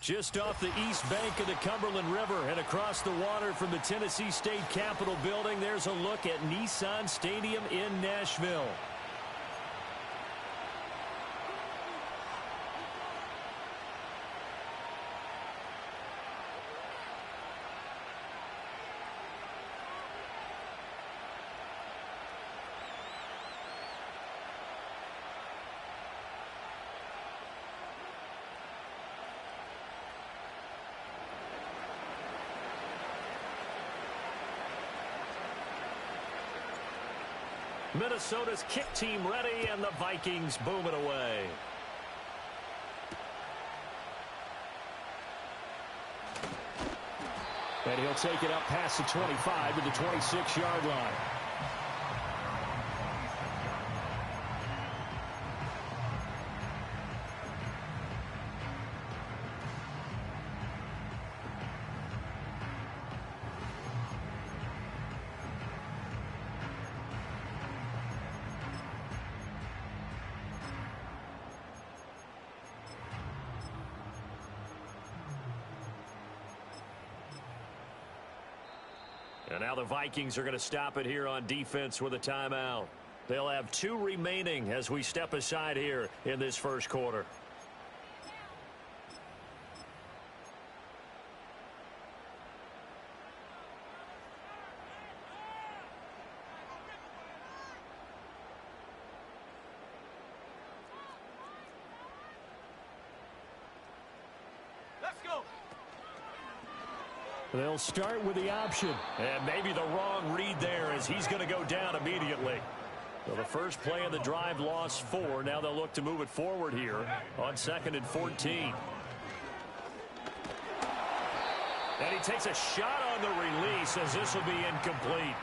Just off the east bank of the Cumberland River and across the water from the Tennessee State Capitol building, there's a look at Nissan Stadium in Nashville. Minnesota's kick team ready, and the Vikings boom it away. And he'll take it up past the 25 to the 26-yard line. And now the Vikings are going to stop it here on defense with a timeout. They'll have 2 remaining as we step aside here in this first quarter. They'll start with the option. And maybe the wrong read there as he's going to go down immediately. So the first play of the drive lost 4. Now they'll look to move it forward here on 2nd and 14. And he takes a shot on the release as this will be incomplete.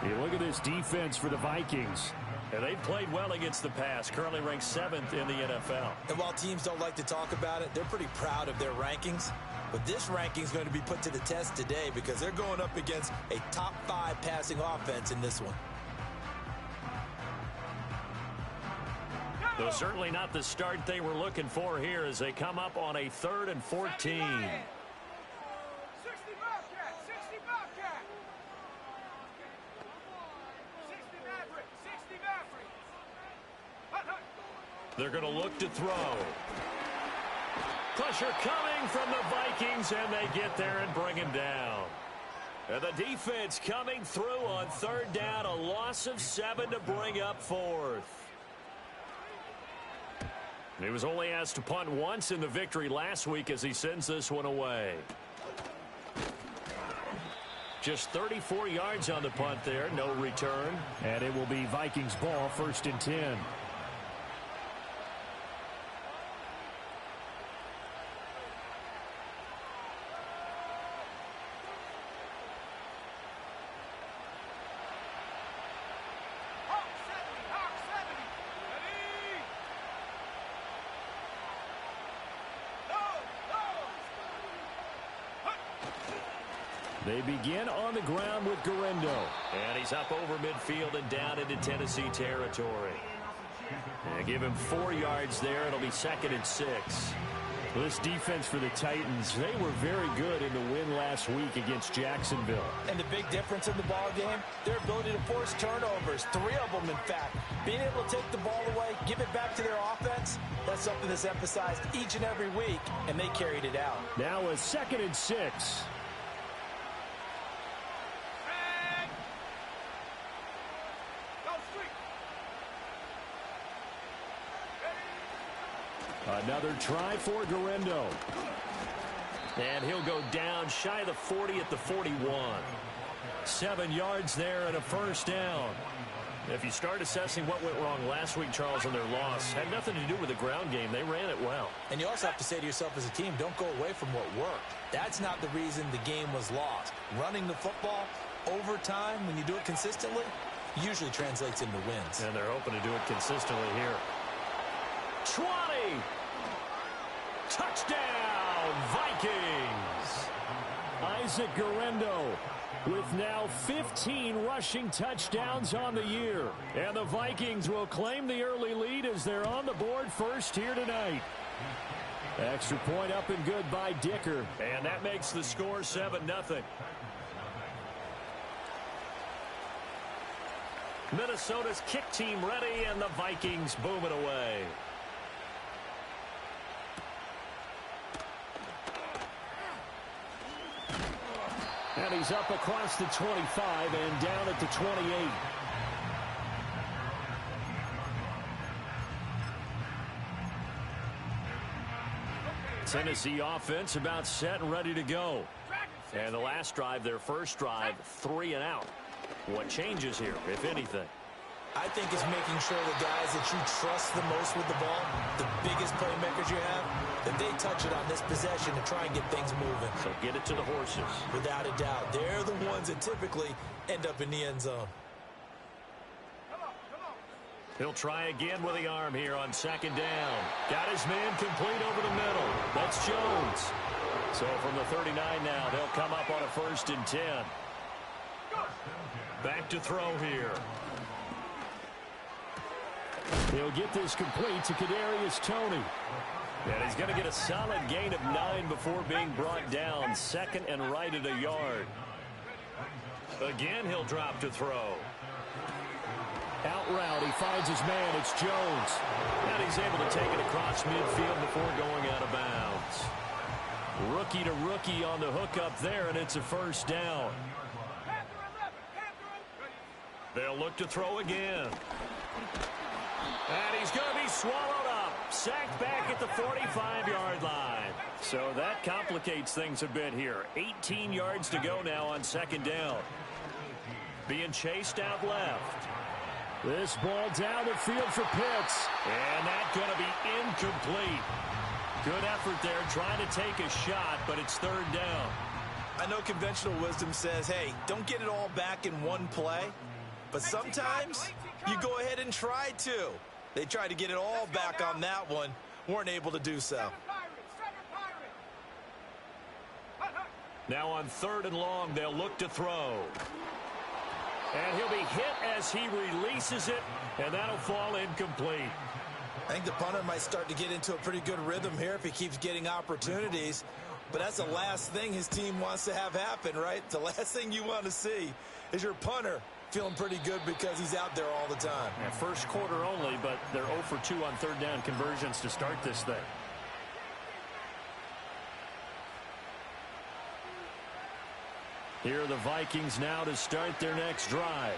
You look at this defense for the Vikings. And they've played well against the pass, currently ranked 7th in the NFL. And while teams don't like to talk about it, they're pretty proud of their rankings. But this ranking is going to be put to the test today because they're going up against a top 5 passing offense in this one. Though certainly not the start they were looking for here as they come up on a 3rd and 14. They're going to look to throw. Pressure coming from the Vikings, and they get there and bring him down. And the defense coming through on 3rd down, a loss of 7 to bring up 4th. He was only asked to punt once in the victory last week as he sends this one away. Just 34 yards on the punt there, no return. And it will be Vikings ball, 1st and 10. They begin on the ground with Guerendo. And he's up over midfield and down into Tennessee territory. And give him 4 yards there. It'll be 2nd and 6. This defense for the Titans, they were very good in the win last week against Jacksonville. And the big difference in the ball game, their ability to force turnovers, 3 of them in fact. Being able to take the ball away, give it back to their offense, that's something that's emphasized each and every week, and they carried it out. Now a 2nd and 6. Another try for Guerendo. And he'll go down shy of the 40 at the 41. 7 yards there and a 1st down. If you start assessing what went wrong last week, Charles, in their loss, had nothing to do with the ground game. They ran it well. And you also have to say to yourself as a team, don't go away from what worked. That's not the reason the game was lost. Running the football over time, when you do it consistently, usually translates into wins. And they're hoping to do it consistently here. 20! Touchdown, Vikings! Isaac Guerendo with now 15 rushing touchdowns on the year. And the Vikings will claim the early lead as they're on the board first here tonight. Extra point up and good by Dicker. And that makes the score 7-0. Minnesota's kick team ready, and the Vikings boom it away. And he's up across the 25 and down at the 28. Tennessee offense about set and ready to go. And the last drive, their first drive, 3 and out. What changes here, if anything? I think it's making sure the guys that you trust the most with the ball, the biggest playmakers you have, that they touch it on this possession to try and get things moving. So get it to the horses. Without a doubt. They're the ones that typically end up in the end zone. He'll try again with the arm here on second down. Got his man complete over the middle. That's Jones. So from the 39 now, they'll come up on a 1st and 10. Back to throw here. He'll get this complete to Kadarius Toney. And he's going to get a solid gain of 9 before being brought down. Second and right at a yard. Again, he'll drop to throw. Out route, he finds his man. It's Jones. And he's able to take it across midfield before going out of bounds. Rookie to rookie on the hookup there, and it's a 1st down. They'll look to throw again. And he's going to be swallowed up. Sacked back at the 45-yard line. So that complicates things a bit here. 18 yards to go now on second down. Being chased out left. This ball down the field for Pitts. And that's going to be incomplete. Good effort there trying to take a shot, but it's 3rd down. I know conventional wisdom says, hey, don't get it all back in one play. But sometimes you go ahead and try to. They tried to get it all back on that one. Weren't able to do so. Now on 3rd and long, they'll look to throw. And he'll be hit as he releases it, and that'll fall incomplete. I think the punter might start to get into a pretty good rhythm here if he keeps getting opportunities. But that's the last thing his team wants to have happen, right? The last thing you want to see is your punter feeling pretty good because he's out there all the time. Yeah, first quarter only, but they're 0 for 2 on 3rd down conversions to start this thing. Here are the Vikings now to start their next drive.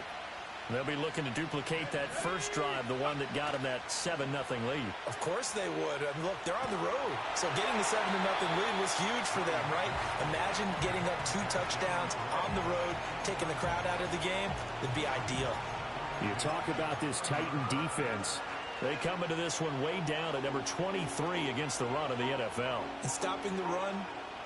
They'll be looking to duplicate that first drive, the one that got them that 7-0 lead. Of course they would. I mean, look, they're on the road. So getting the 7-0 lead was huge for them, right? Imagine getting up 2 touchdowns on the road, taking the crowd out of the game. It'd be ideal. You talk about this Titan defense. They come into this one way down at number 23 against the run of the NFL. And stopping the run,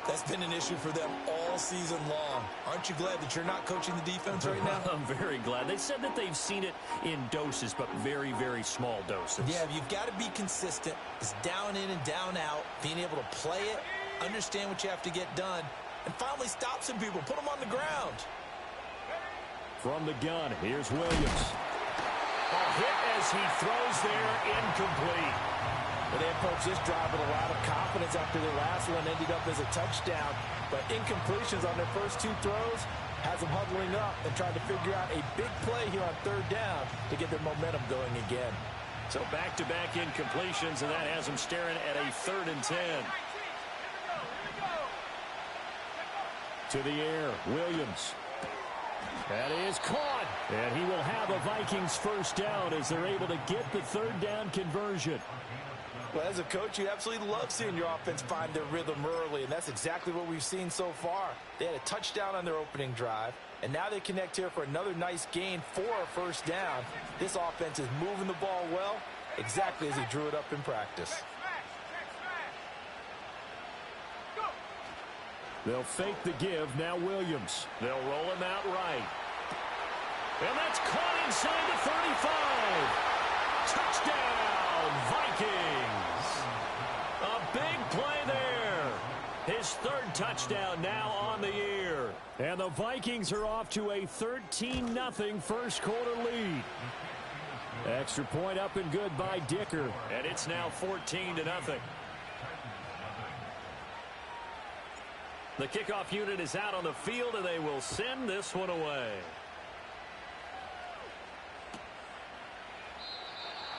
that's been an issue for them all season long. Aren't you glad that you're not coaching the defense right now? I'm very glad. They said that they've seen it in doses, but very, very small doses. Yeah, you've got to be consistent. It's down in and down out, being able to play it, understand what you have to get done, and finally stop some people, put them on the ground. From the gun, here's Williams. A hit as he throws there, incomplete. Well, they approached this drive with a lot of confidence after their last one ended up as a touchdown. But incompletions on their first 2 throws has them huddling up and trying to figure out a big play here on 3rd down to get their momentum going again. So back-to-back incompletions, and that has them staring at a 3rd and 10. To the air, Williams. That is caught. And he will have a Vikings 1st down as they're able to get the 3rd down conversion. Well, as a coach, you absolutely love seeing your offense find their rhythm early, and that's exactly what we've seen so far. They had a touchdown on their opening drive, and now they connect here for another nice gain for a 1st down. This offense is moving the ball well, exactly as he drew it up in practice. They'll fake the give, now Williams. They'll roll him out right. And that's caught inside the 35. Touchdown, Vikings. A big play there. His 3rd touchdown now on the year. And the Vikings are off to a 13-0 first quarter lead. Extra point up and good by Dicker. And it's now 14-0. The kickoff unit is out on the field, and they will send this one away.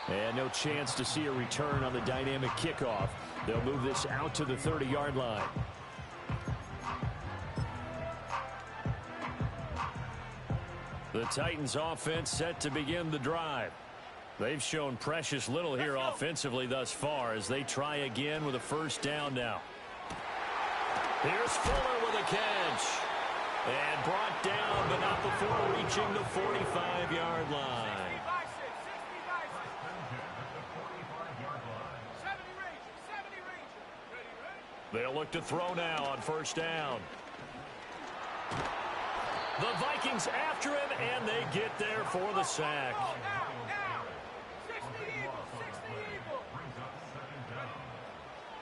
And no chance to see a return on the dynamic kickoff. They'll move this out to the 30-yard line. The Titans offense set to begin the drive. They've shown precious little here offensively thus far as they try again with a first down now. Here's Fuller with a catch. And brought down, but not before reaching the 45-yard line. They'll look to throw now on first down. The Vikings after him, and they get there for the sack.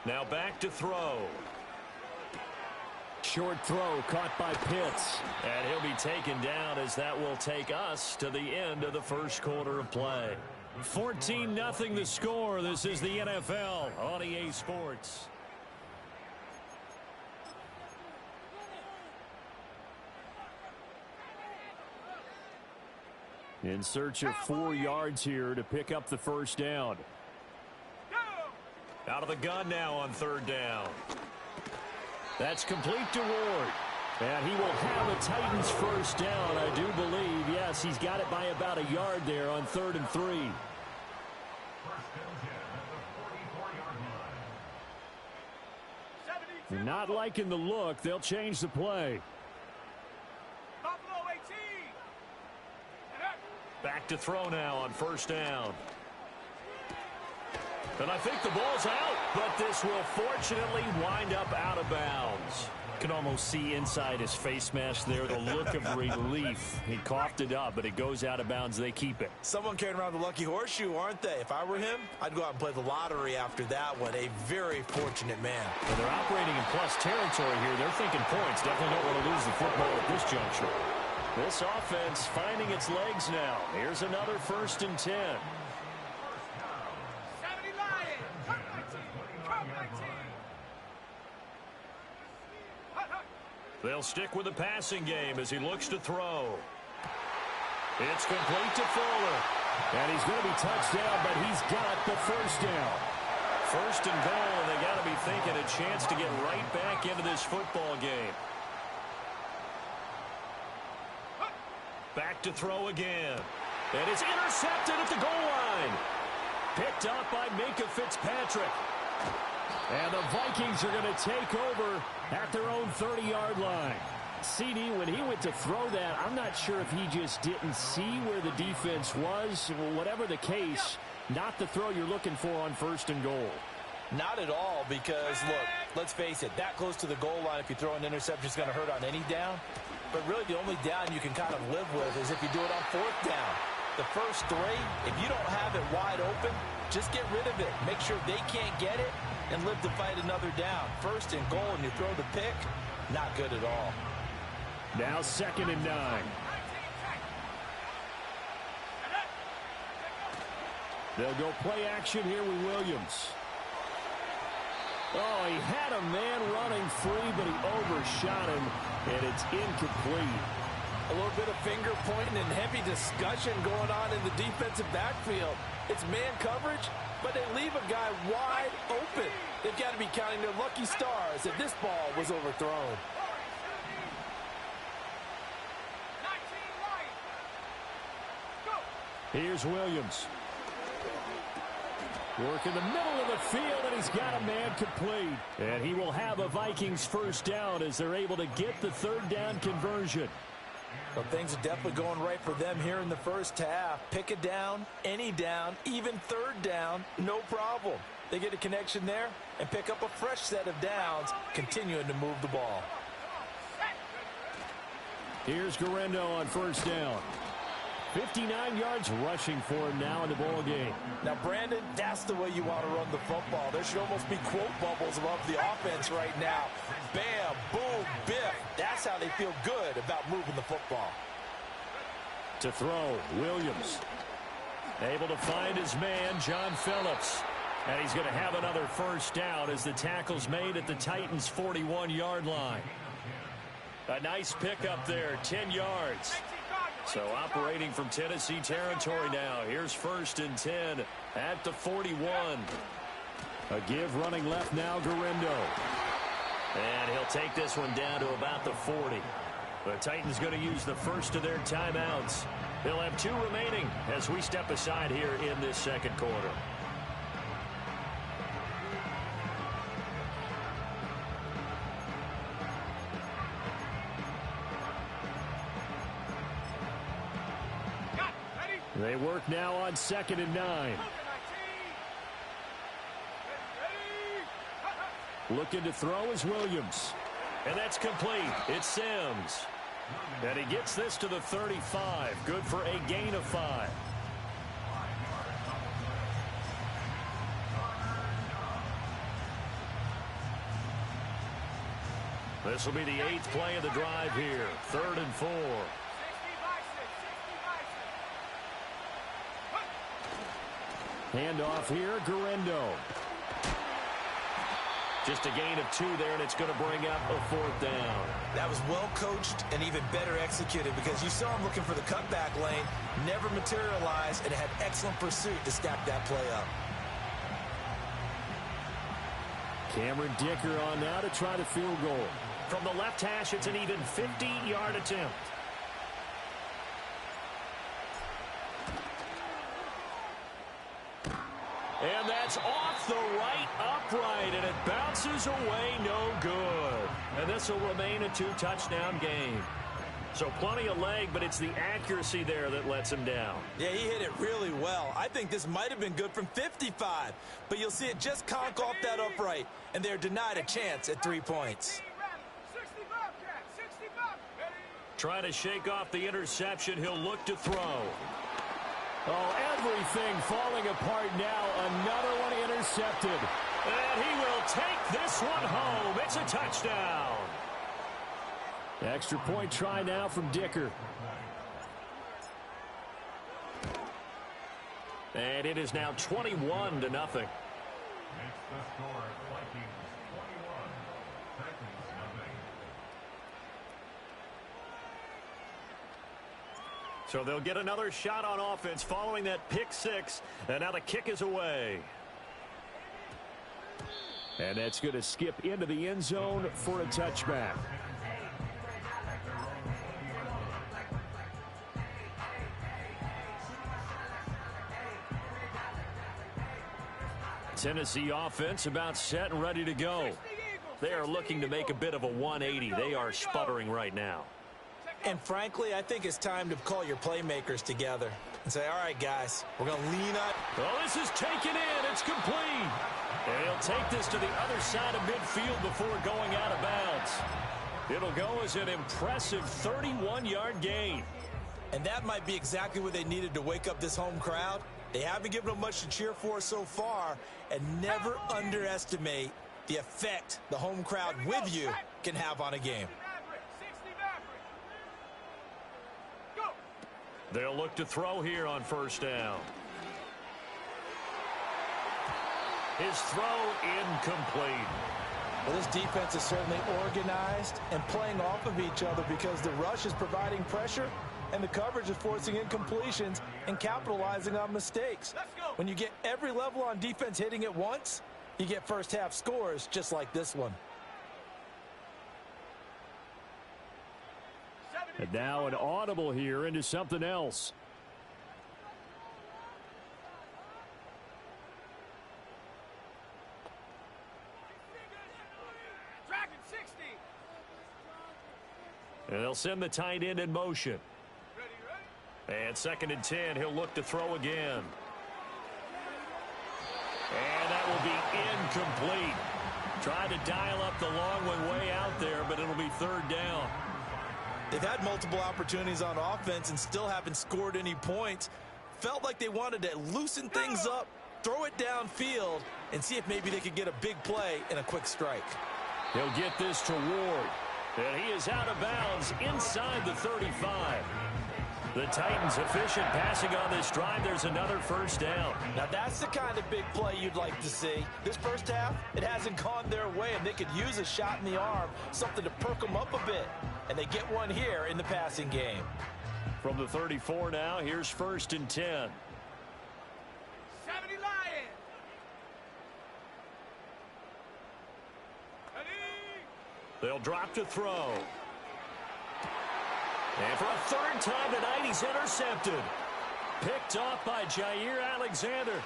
Now back to throw. Short throw caught by Pitts. And he'll be taken down as that will take us to the end of the first quarter of play. 14-0 the score. This is the NFL on EA Sports. In search of 4 yards here to pick up the first down. Out of the gun now on third down. That's complete to Ward. And he will have a Titans first down, I do believe. Yes, he's got it by about a yard there on 3rd and 3. Not liking the look. They'll change the play. Back to throw now on first down. And I think the ball's out, but this will fortunately wind up out of bounds. Can almost see inside his face mask there the look of relief. He coughed it up, but it goes out of bounds. They keep it. Someone carrying around the lucky horseshoe, aren't they? If I were him, I'd go out and play the lottery after that one. A very fortunate man. And they're operating in plus territory here. They're thinking points. Definitely don't want to lose the football at this juncture. This offense finding its legs now. Here's another 1st and 10. They'll stick with the passing game as he looks to throw. It's complete to Fuller. And he's going to be touched down, but he's got the first down. 1st and goal, and they got to be thinking a chance to get right back into this football game. Back to throw again. And it's intercepted at the goal line. Picked up by Minkah Fitzpatrick. And the Vikings are going to take over at their own 30-yard line. CD, when he went to throw that, I'm not sure if he just didn't see where the defense was. Whatever the case, not the throw you're looking for on 1st and goal. Not at all, because, look, let's face it, that close to the goal line, if you throw an interception, it's going to hurt on any down. But really, the only down you can kind of live with is if you do it on 4th down. The first 3, if you don't have it wide open, just get rid of it. Make sure they can't get it and live to fight another down. 1st and goal, and you throw the pick, not good at all. Now 2nd and 9. They'll go play action here with Williams. Oh, he had a man running free, but he overshot him, and it's incomplete. A little bit of finger pointing and heavy discussion going on in the defensive backfield. It's man coverage, but they leave a guy wide open. They've got to be counting their lucky stars if this ball was overthrown. Here's Williams. Work in the middle of the field, and he's got a man complete. And he will have a Vikings first down as they're able to get the 3rd down conversion. Well, things are definitely going right for them here in the first half. Pick a down, any down, even 3rd down, no problem. They get a connection there and pick up a fresh set of downs, continuing to move the ball. Here's Guerrero on first down. 59 yards rushing for him now in the ball game. Now, Brandon, that's the way you want to run the football. There should almost be quote bubbles above the offense right now. Bam, boom, biff. That's how they feel good about moving the football. To throw, Williams. Able to find his man, John Phillips. And he's going to have another first down as the tackle's made at the Titans' 41-yard line. A nice pickup there, 10 yards. So operating from Tennessee territory now. Here's 1st and 10 at the 41. A give running left now, Gurindo. And he'll take this one down to about the 40. The Titans going to use the first of their timeouts. They'll have 2 remaining as we step aside here in this second quarter. They work now on 2nd and 9. Looking to throw is Williams. And that's complete. It's Sims. And he gets this to the 35. Good for a gain of 5. This will be the 8th play of the drive here. 3rd and 4. Handoff here, Gurindo. Just a gain of 2 there, and it's going to bring up a 4th down. That was well coached and even better executed because you saw him looking for the cutback lane, never materialized, and had excellent pursuit to stack that play up. Cameron Dicker on now to try the field goal. From the left hash, it's an even 50-yard attempt. And that's off the right upright, and it bounces away, no good. And this will remain a 2-touchdown game. So plenty of leg, but it's the accuracy there that lets him down. Yeah, he hit it really well. I think this might have been good from 55, but you'll see it just conk off that upright, and they're denied a chance at 3 points. Trying to shake off the interception, he'll look to throw. Oh, everything falling apart now. Another one intercepted. And he will take this one home. It's a touchdown. Extra point try now from Dicker. And it is now 21-0. So they'll get another shot on offense following that pick 6. And now the kick is away. And that's going to skip into the end zone for a touchback. Tennessee offense about set and ready to go. They are looking to make a bit of a 180. They are sputtering right now. And frankly, I think it's time to call your playmakers together and say, all right, guys, we're going to lean on. Oh, this is taken in. It's complete. And he'll take this to the other side of midfield before going out of bounds. It'll go as an impressive 31-yard gain. And that might be exactly what they needed to wake up this home crowd. They haven't given them much to cheer for so far, and never underestimate the effect the home crowd with you can have on a game. They'll look to throw here on 1st down. His throw incomplete. Well, this defense is certainly organized and playing off of each other because the rush is providing pressure and the coverage is forcing incompletions and capitalizing on mistakes. When you get every level on defense hitting at once, you get first half scores just like this one. And now an audible here into something else. And they'll send the tight end in motion. And 2nd and 10, he'll look to throw again. And that will be incomplete. Tried to dial up the long one way out there, but it'll be 3rd down. They've had multiple opportunities on offense and still haven't scored any points. Felt like they wanted to loosen things up, throw it downfield, and see if maybe they could get a big play and a quick strike. He'll get this to Ward. And he is out of bounds inside the 35. The Titans efficient passing on this drive. There's another 1st down. Now that's the kind of big play you'd like to see. This first half, it hasn't gone their way, and they could use a shot in the arm, something to perk them up a bit. and they get one here in the passing game. From the 34 now, here's 1st and 10. 70 Lions. They'll drop to throw. And for a 3rd time tonight, he's intercepted. Picked off by Jair Alexander.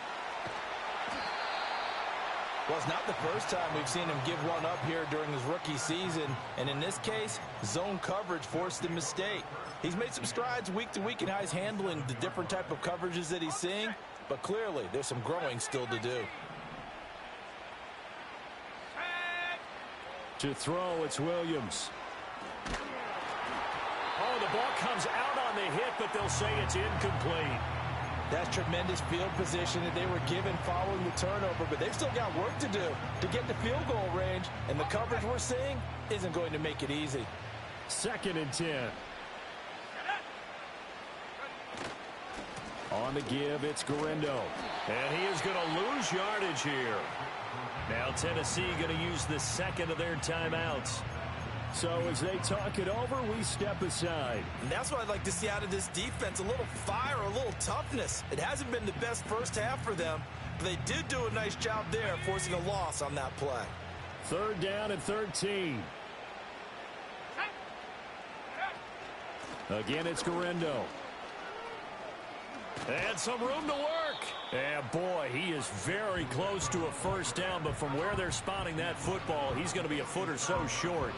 Well, it's not the first time we've seen him give one up here during his rookie season. And in this case, zone coverage forced the mistake. He's made some strides week to week in how he's handling the different type of coverages that he's seeing. But clearly, there's some growing still to do. To throw, it's Williams. Oh, the ball comes out on the hit, but they'll say it's incomplete. That's tremendous field position that they were given following the turnover, but they've still got work to do to get to field goal range, and the coverage we're seeing isn't going to make it easy. 2nd and 10. On the give, it's Gurindo. And he is going to lose yardage here. Now Tennessee going to use the 2nd of their timeouts. So as they talk it over, we step aside. And that's what I'd like to see out of this defense, a little fire, a little toughness. It hasn't been the best first half for them, but they did do a nice job there, forcing a loss on that play. 3rd down and 13. Again, it's Gurindo. And some room to work. And boy, he is very close to a 1st down, but from where they're spotting that football, he's going to be a foot or so short.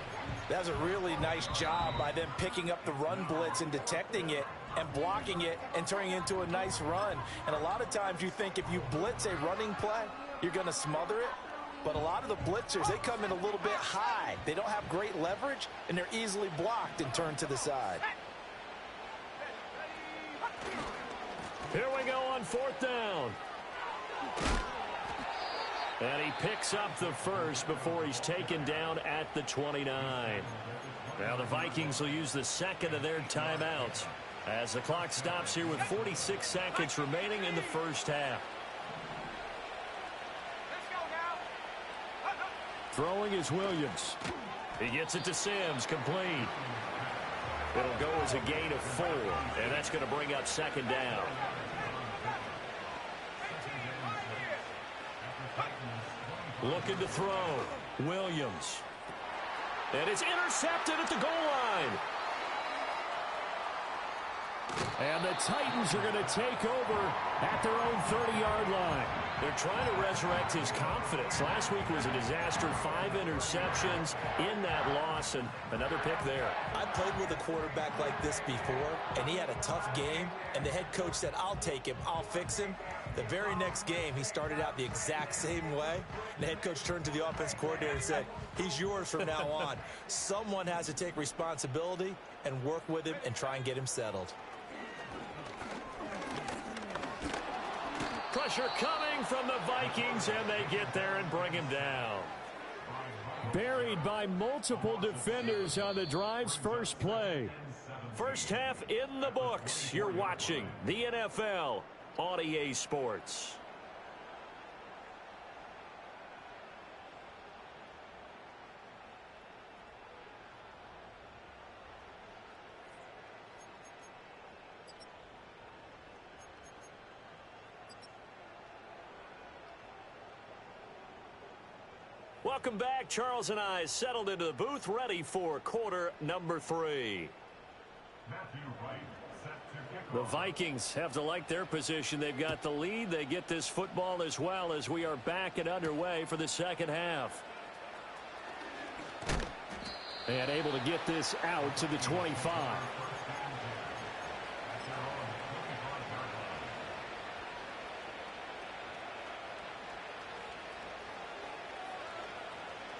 That was a really nice job by them picking up the run blitz and detecting it and blocking it and turning it into a nice run. And a lot of times you think if you blitz a running play, you're going to smother it. But a lot of the blitzers, they come in a little bit high. They don't have great leverage, and they're easily blocked and turned to the side. Here we go on 4th down. And he picks up the 1st before he's taken down at the 29. Now the Vikings will use the 2nd of their timeouts as the clock stops here with 46 seconds remaining in the 1st half. Throwing is Williams. He gets it to Sims, complete. It'll go as a gain of 4, and that's going to bring up 2nd down. Looking to throw. Williams. And it's intercepted at the goal line. And the Titans are going to take over at their own 30-yard line. They're trying to resurrect his confidence. Last week was a disaster. 5 interceptions in that loss, and another pick there. I played with a quarterback like this before, and he had a tough game, and the head coach said, I'll take him, I'll fix him. The very next game, he started out the exact same way. And the head coach turned to the offense coordinator and said, he's yours from now on. Someone has to take responsibility and work with him and try and get him settled. Pressure coming from the Vikings, and they get there and bring him down. Buried by multiple defenders on the drive's first play. First half in the books. You're watching the NFL on EA Sports. Welcome back. Charles and I settled into the booth, ready for quarter number 3. The Vikings have to like their position. They've got the lead. They get this football as well as we are back and underway for the second half. And able to get this out to the 25.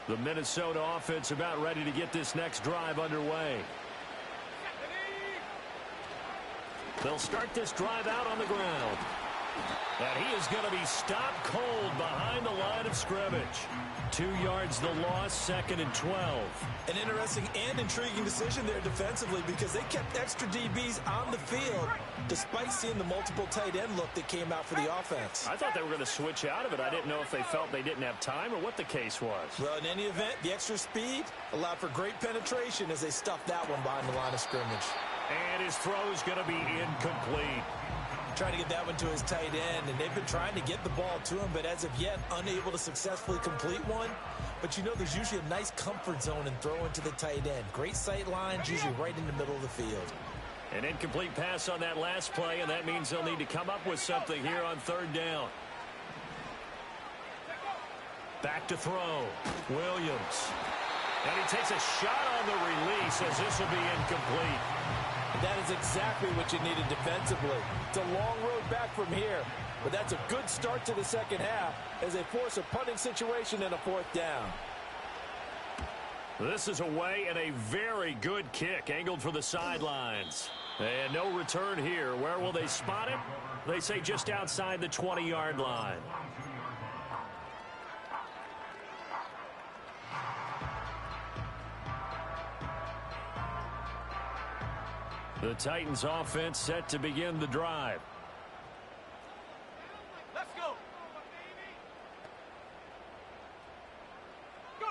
The Minnesota offense about ready to get this next drive underway. They'll start this drive out on the ground. And he is going to be stopped cold behind the line of scrimmage. 2 yards the loss, 2nd and 12. An interesting and intriguing decision there defensively because they kept extra DBs on the field despite seeing the multiple tight end look that came out for the offense. I thought they were going to switch out of it. I didn't know if they felt they didn't have time or what the case was. Well, in any event, the extra speed allowed for great penetration as they stuffed that one behind the line of scrimmage. And his throw is going to be incomplete. Trying to get that one to his tight end, and they've been trying to get the ball to him, but as of yet, unable to successfully complete one. But you know, there's usually a nice comfort zone in throwing to the tight end. Great sight lines, usually right in the middle of the field. An incomplete pass on that last play, and that means they'll need to come up with something here on 3rd down. Back to throw. Williams. And he takes a shot on the release as this will be incomplete. That is exactly what you needed defensively. It's a long road back from here, but that's a good start to the second half as they force a punting situation and a 4th down. This is away and a very good kick angled for the sidelines. And no return here. Where will they spot it? They say just outside the 20-yard line. The Titans offense set to begin the drive. Let's go. Go.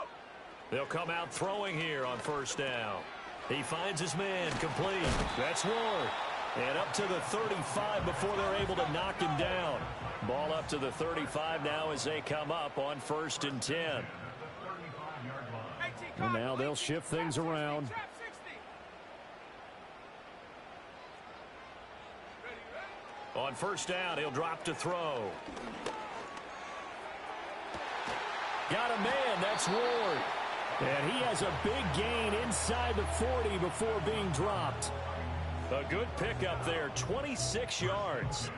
They'll come out throwing here on 1st down. He finds his man complete. That's Ward. And up to the 35 before they're able to knock him down. Ball up to the 35 now as they come up on 1st and 10. And now they'll shift things around. On 1st down, he'll drop to throw. Got a man, that's Ward. And he has a big gain inside the 40 before being dropped. A good pickup there, 26 yards.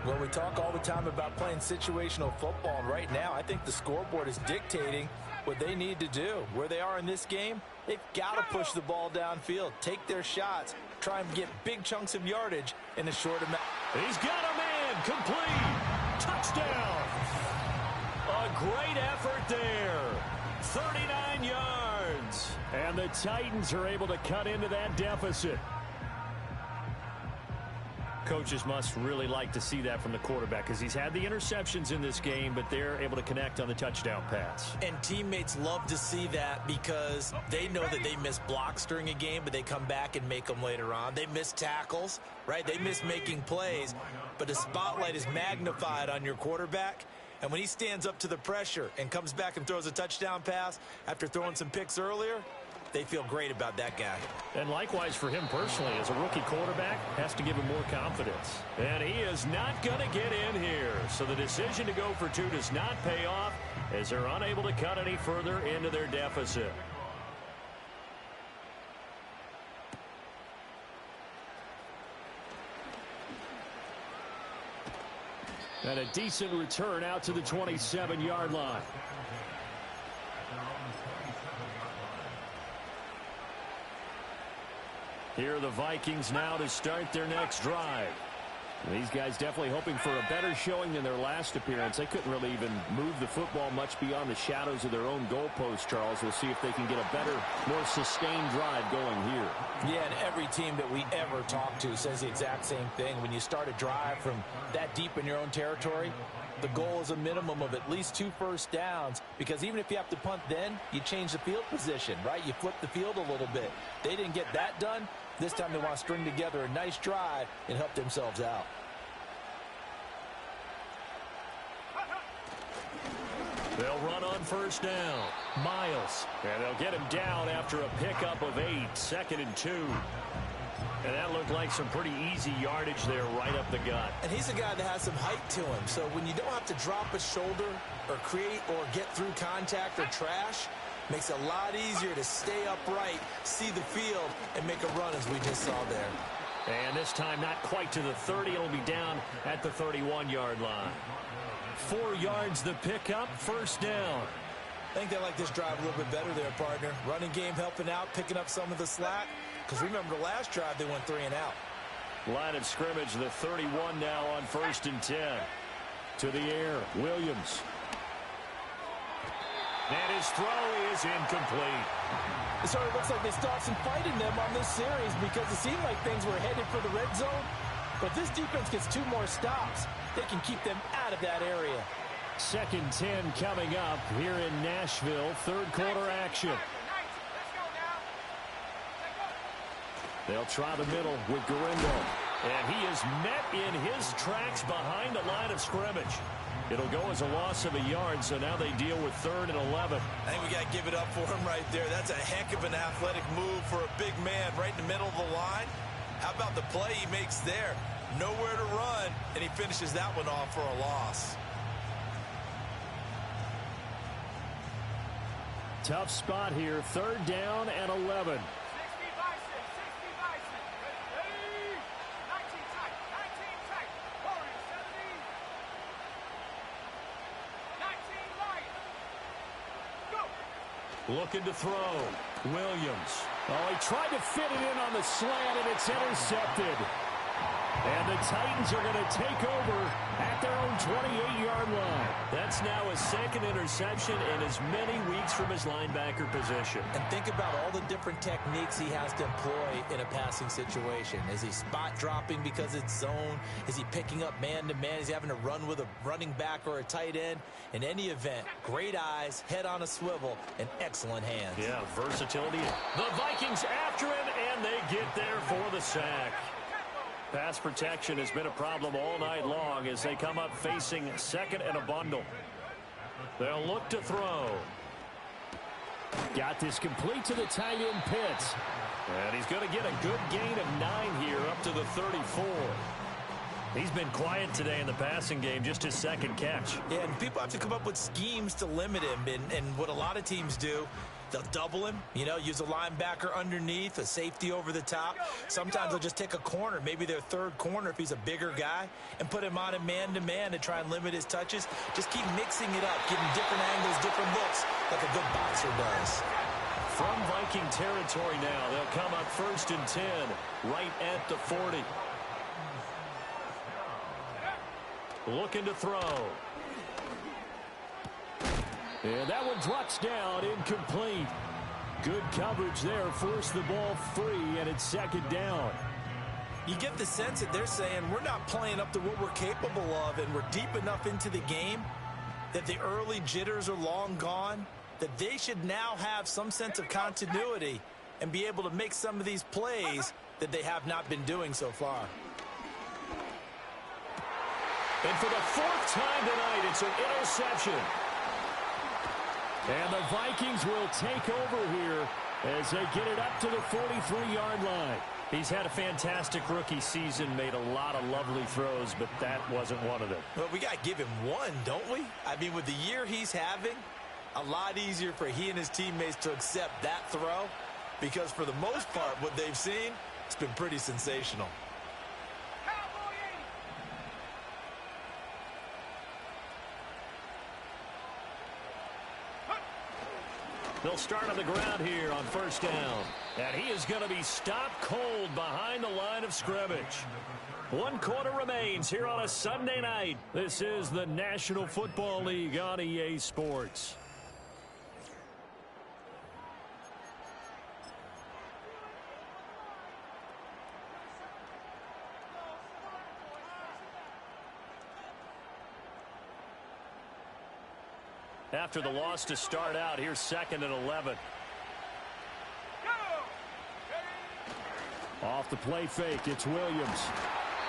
Well, we talk all the time about playing situational football, and right now I think the scoreboard is dictating what they need to do. Where they are in this game, they've got to push the ball downfield, take their shots, try and get big chunks of yardage in a short amount. He's got a man, complete, touchdown. A great effort there, 39 yards. And the Titans are able to cut into that deficit. Coaches must really like to see that from the quarterback because he's had the interceptions in this game, but they're able to connect on the touchdown pass. And teammates love to see that because they know that they miss blocks during a game, but they come back and make them later on. They miss tackles, right? They miss making plays, but the spotlight is magnified on your quarterback. And when he stands up to the pressure and comes back and throws a touchdown pass after throwing some picks earlier, they feel great about that guy. And likewise for him personally, as a rookie quarterback, has to give him more confidence. And he is not going to get in here. So the decision to go for 2 does not pay off as they're unable to cut any further into their deficit. And a decent return out to the 27-yard line. Here are the Vikings now to start their next drive. These guys definitely hoping for a better showing than their last appearance. They couldn't really even move the football much beyond the shadows of their own goalpost, Charles. We'll see if they can get a better, more sustained drive going here. Yeah, and every team that we ever talk to says the exact same thing. When you start a drive from that deep in your own territory, the goal is a minimum of at least 2 first downs, because even if you have to punt then, you change the field position, right? You flip the field a little bit. They didn't get that done. This time they want to string together a nice drive and help themselves out. They'll run on 1st down. Miles. And they'll get him down after a pickup of 8. 2nd and 2. And that looked like some pretty easy yardage there right up the gut. And he's a guy that has some height to him. So when you don't have to drop a shoulder or create or get through contact or trash, makes it a lot easier to stay upright, see the field, and make a run as we just saw there. And this time not quite to the 30. It'll be down at the 31-yard line. 4 yards the pickup, 1st down. I think they like this drive a little bit better there, partner. Running game helping out, picking up some of the slack. Because remember the last drive, they went 3 and out. Line of scrimmage, the 31 now on 1st and 10. To the air, Williams. And his throw is incomplete. It sort of looks like they still have some fight in them on this series because it seemed like things were headed for the red zone. But this defense gets 2 more stops. They can keep them out of that area. 2nd 10 coming up here in Nashville. 3rd quarter action. They'll try the middle with Gurindo. And he is met in his tracks behind the line of scrimmage. It'll go as a loss of a yard, so now they deal with 3rd and 11. I think we got to give it up for him right there. That's a heck of an athletic move for a big man right in the middle of the line. How about the play he makes there? Nowhere to run, and he finishes that one off for a loss. Tough spot here, 3rd down and 11. Looking to throw. Williams. Oh, he tried to fit it in on the slant, and it's intercepted. And the Titans are going to take over at their own 28-yard line. That's now his 2nd interception in as many weeks from his linebacker position. And think about all the different techniques he has to employ in a passing situation. Is he spot dropping because it's zone? Is he picking up man-to-man? Is he having to run with a running back or a tight end? In any event, great eyes, head on a swivel, and excellent hands. Yeah, versatility. The Vikings after him, and they get there for the sack. Pass protection has been a problem all night long as they come up facing 2nd and a bundle. They'll look to throw. Got this complete to the tight end Pitts. And he's going to get a good gain of 9 here up to the 34. He's been quiet today in the passing game, just his 2nd catch. Yeah, and people have to come up with schemes to limit him. And what a lot of teams do, they'll double him, use a linebacker underneath, a safety over the top. Sometimes they'll just take a corner, maybe their 3rd corner if he's a bigger guy, and put him on a man-to-man to try and limit his touches. Just keep mixing it up, giving different angles, different looks, like a good boxer does. From Viking territory now, they'll come up 1st and 10, right at the 40. Looking to throw. And that one drops down, incomplete. Good coverage there, forced the ball free, and it's 2nd down. You get the sense that they're saying we're not playing up to what we're capable of, and we're deep enough into the game that the early jitters are long gone, that they should now have some sense of continuity and be able to make some of these plays that they have not been doing so far. And for the 4th time tonight, it's an interception. And the Vikings will take over here as they get it up to the 43-yard line. He's had a fantastic rookie season, made a lot of lovely throws, but that wasn't one of them. Well, we got to give him one, don't we? I mean, with the year he's having, a lot easier for he and his teammates to accept that throw because for the most part, what they've seen, it's been pretty sensational. They'll start on the ground here on 1st down. And he is going to be stopped cold behind the line of scrimmage. 1 quarter remains here on a Sunday night. This is the National Football League on EA Sports. After the loss to start out, here's 2nd and 11. Off the play fake, it's Williams.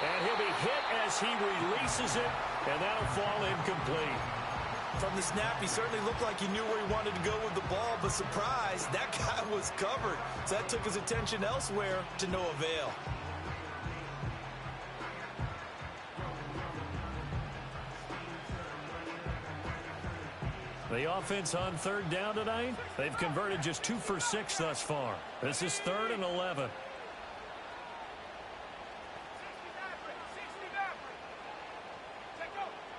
And he'll be hit as he releases it, and that'll fall incomplete. From the snap, he certainly looked like he knew where he wanted to go with the ball, but surprise, that guy was covered. So that took his attention elsewhere to no avail. The offense on 3rd down tonight, they've converted just 2 for 6 thus far. This is 3rd and 11.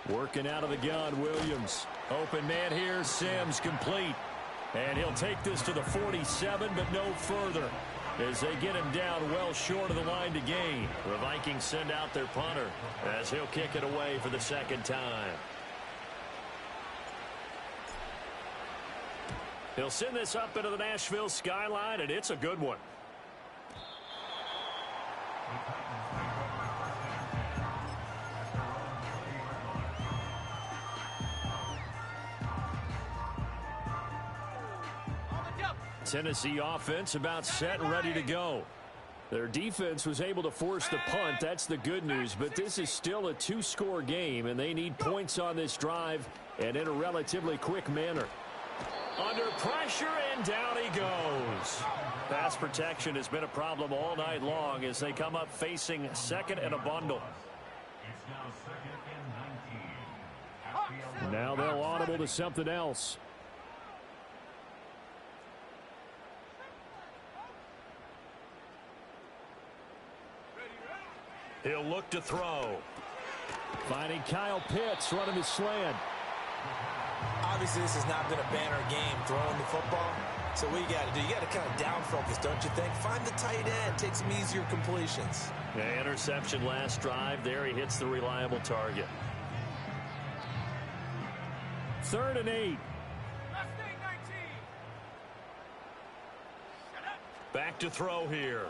Working out of the gun, Williams. Open man here, Sims complete. And he'll take this to the 47, but no further. as they get him down well short of the line to gain. The Vikings send out their punter as he'll kick it away for the second time. He'll send this up into the Nashville skyline, and it's a good one. Tennessee offense about set and ready to go. Their defense was able to force the punt. That's the good news, but this is still a two-score game, and they need points on this drive and in a relatively quick manner. Under pressure, and down he goes. Pass protection has been a problem all night long as they come up facing second and a bundle. Now they'll audible to something else. He'll look to throw. Finding Kyle Pitts running his slant. Obviously, this has not been a banner game throwing the football. So what you got to do, you got to kind of down focus, don't you think? Find the tight end, take some easier completions. The interception last drive. There he hits the reliable target. 3rd and 8. Back to throw here.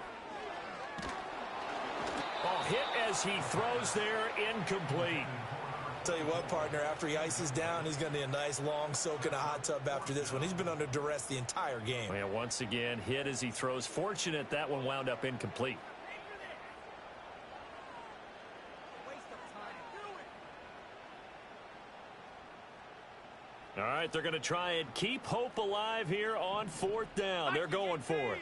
Oh, hit as he throws there, incomplete. Tell you what, partner, after he ices down, he's going to need a nice long soak in a hot tub after this one. He's been under duress the entire game. And once again, hit as he throws. Fortunate that one wound up incomplete. All right, they're going to try and keep hope alive here on 4th down. They're going for it.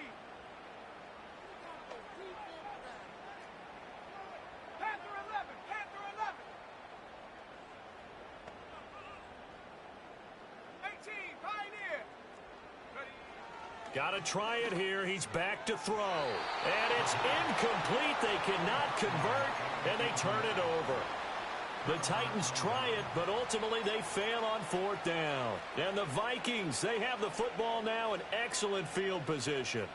Got to try it here. He's back to throw. And it's incomplete. They cannot convert, and they turn it over. The Titans try it, but ultimately they fail on 4th down. And the Vikings, they have the football now in excellent field position.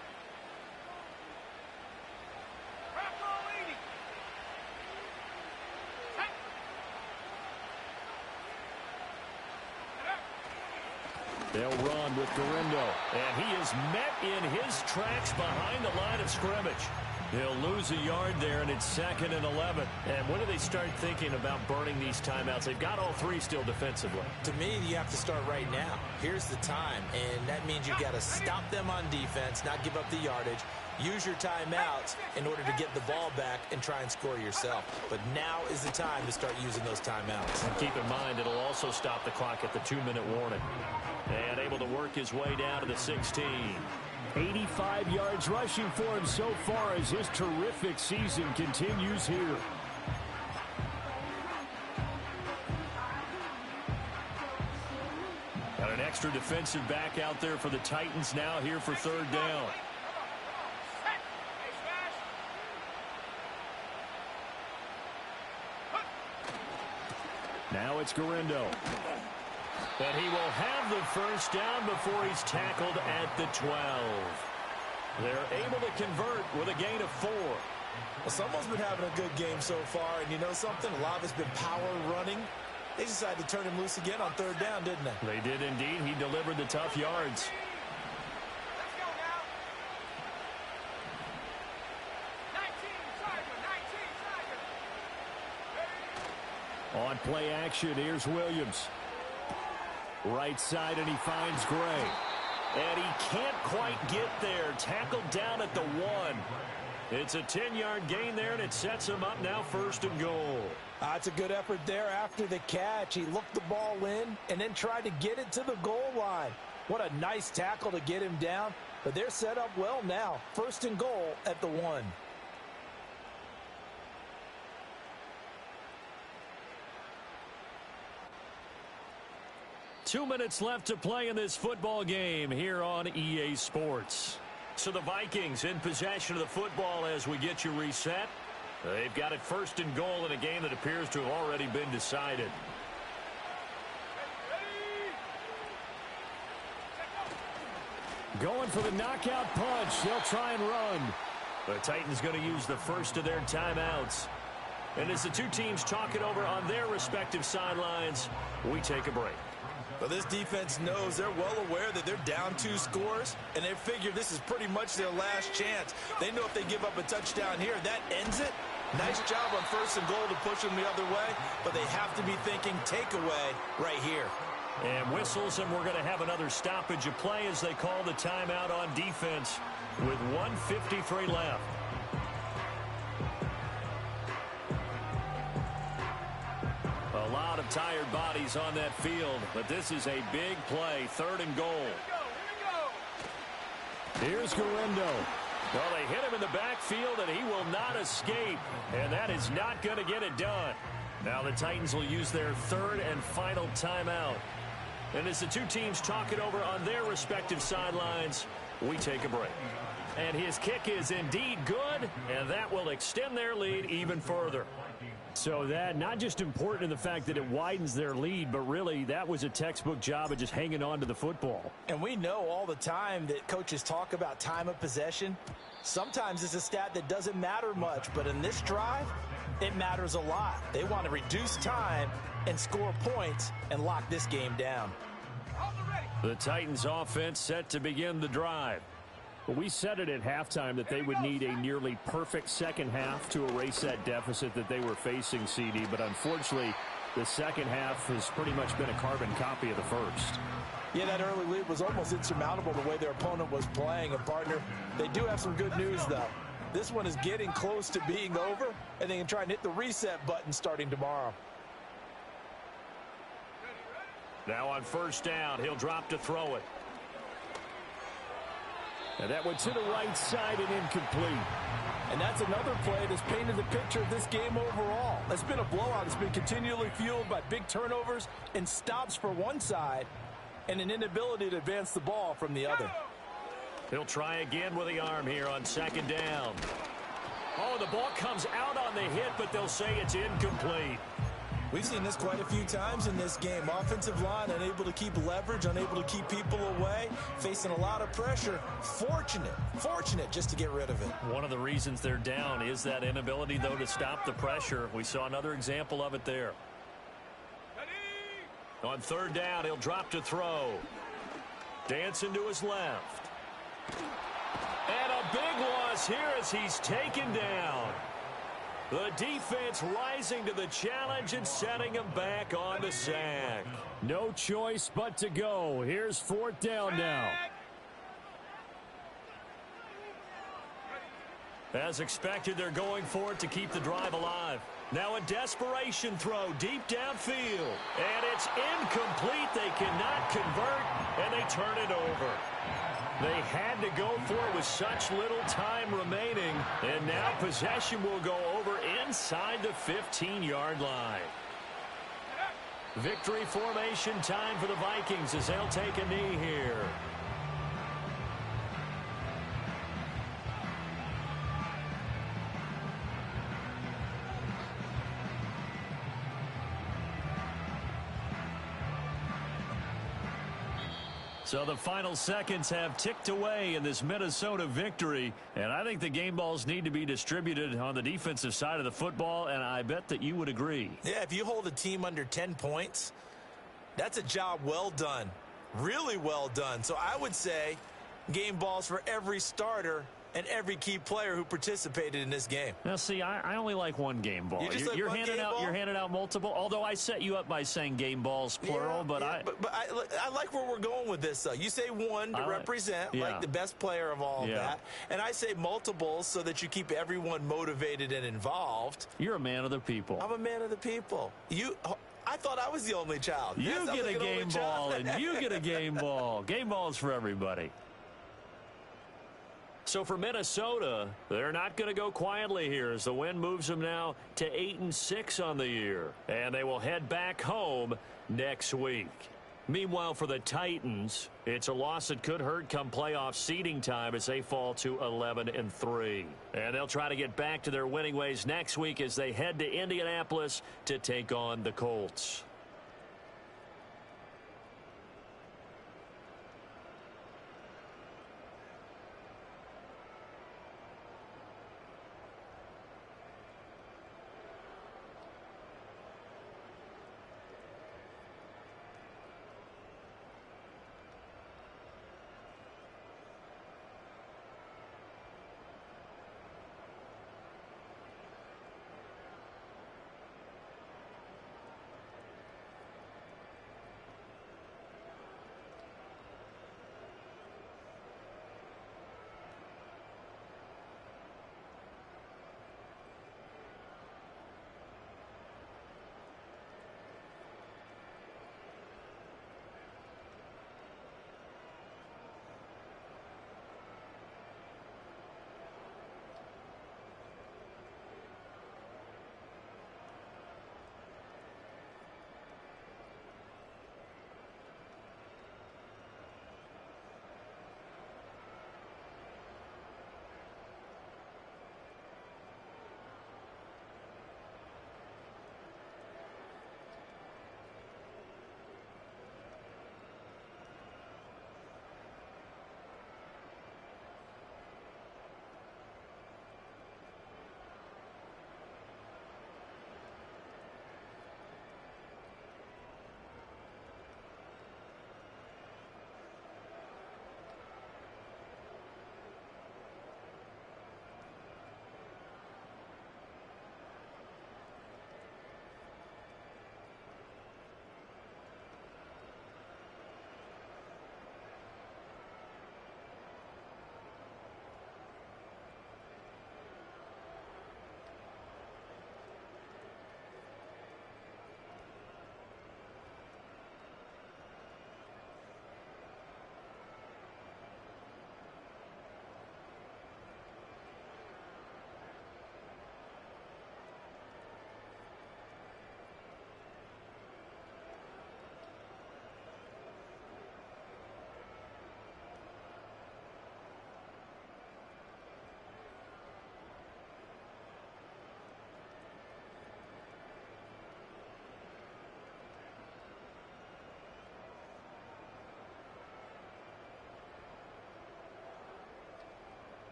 They'll run with Gurindo, and he is met in his tracks behind the line of scrimmage. He'll lose a yard there, and it's 2nd and 11. And when do they start thinking about burning these timeouts? They've got all three still defensively. To me, you have to start right now. Here's the time, and that means you've got to stop them on defense, not give up the yardage. Use your timeouts in order to get the ball back and try and score yourself. But now is the time to start using those timeouts. And keep in mind, it'll also stop the clock at the 2-minute warning. And able to work his way down to the 16. 85 yards rushing for him so far as his terrific season continues here. Got an extra defensive back out there for the Titans now here for 3rd down. Now it's Gurindo. And he will have the first down before he's tackled at the 12. They're able to convert with a gain of 4. Well, someone's been having a good game so far, and you know something? A lot of it's been power running. They decided to turn him loose again on 3rd down, didn't they? They did indeed. He delivered the tough yards. On play action, here's Williams. Right side, and he finds Gray. And he can't quite get there. Tackled down at the 1. It's a 10-yard gain there, and it sets him up now 1st and goal. That's a good effort there after the catch. He looked the ball in and then tried to get it to the goal line. What a nice tackle to get him down. But they're set up well now. 1st and goal at the 1. Two minutes left to play in this football game here on EA Sports. So the Vikings in possession of the football as we get you reset. They've got it 1st and goal in a game that appears to have already been decided. Going for the knockout punch. They'll try and run. The Titans going to use the first of their timeouts. And as the two teams talk it over on their respective sidelines, we take a break. Well, this defense knows, they're well aware that they're down 2 scores, and they figure this is pretty much their last chance. They know if they give up a touchdown here, that ends it. Nice job on 1st and goal to push them the other way, but they have to be thinking takeaway right here. And whistles, and we're going to have another stoppage of play as they call the timeout on defense with 1:53 left. A lot of tired bodies on that field, but this is a big play, 3rd and goal. Here's Garindo. Well, they hit him in the backfield, and he will not escape, and that is not going to get it done. Now the Titans will use their 3rd and final timeout. And as the two teams talk it over on their respective sidelines, we take a break. And his kick is indeed good, and that will extend their lead even further. So that not just important in the fact that it widens their lead, but really that was a textbook job of just hanging on to the football. And we know all the time that coaches talk about time of possession. Sometimes it's a stat that doesn't matter much, but in this drive, it matters a lot. They want to reduce time and score points and lock this game down. The Titans offense set to begin the drive. But we said it at halftime that they would need a nearly perfect second half to erase that deficit that they were facing, CD. But unfortunately, the second half has pretty much been a carbon copy of the first. Yeah, that early lead was almost insurmountable the way their opponent was playing. And, partner, they do have some good news, though. This one is getting close to being over, and they can try and hit the reset button starting tomorrow. Now on 1st down, he'll drop to throw it. And that went to the right side and incomplete. And that's another play that's painted the picture of this game overall. It's been a blowout. It's been continually fueled by big turnovers and stops for one side and an inability to advance the ball from the other. He'll try again with the arm here on 2nd down. Oh, the ball comes out on the hit, but they'll say it's incomplete. We've seen this quite a few times in this game. Offensive line unable to keep leverage, unable to keep people away, facing a lot of pressure. Fortunate just to get rid of it. One of the reasons they're down is that inability, though, to stop the pressure. We saw another example of it there. On 3rd down, he'll drop to throw. Dancing to his left. And a big loss here as he's taken down. The defense rising to the challenge and setting him back on the sack. No choice but to go. Here's 4th down now. As expected, they're going for it to keep the drive alive. Now a desperation throw deep downfield. And it's incomplete. They cannot convert, and they turn it over. They had to go for it with such little time remaining. And now possession will go over inside the 15-yard line. Victory formation time for the Vikings as they'll take a knee here. So the final seconds have ticked away in this Minnesota victory, and I think the game balls need to be distributed on the defensive side of the football, and I bet that you would agree. Yeah, if you hold a team under 10 points, that's a job well done, really well done. So I would say game balls for every starter and every key player who participated in this game. Now, see, I only like one game ball. You're handing out multiple. Although I set you up by saying game balls plural, but I like where we're going with this. Though you say one to represent like the best player of all of that, and I say multiples so that you keep everyone motivated and involved. You're a man of the people. I'm a man of the people. I thought I was the only child. You get a game ball, and you get a game ball. Game balls for everybody. So for Minnesota, they're not going to go quietly here as the win moves them now to 8-6 on the year. And they will head back home next week. Meanwhile, for the Titans, it's a loss that could hurt come playoff seeding time as they fall to 11-3. And they'll try to get back to their winning ways next week as they head to Indianapolis to take on the Colts.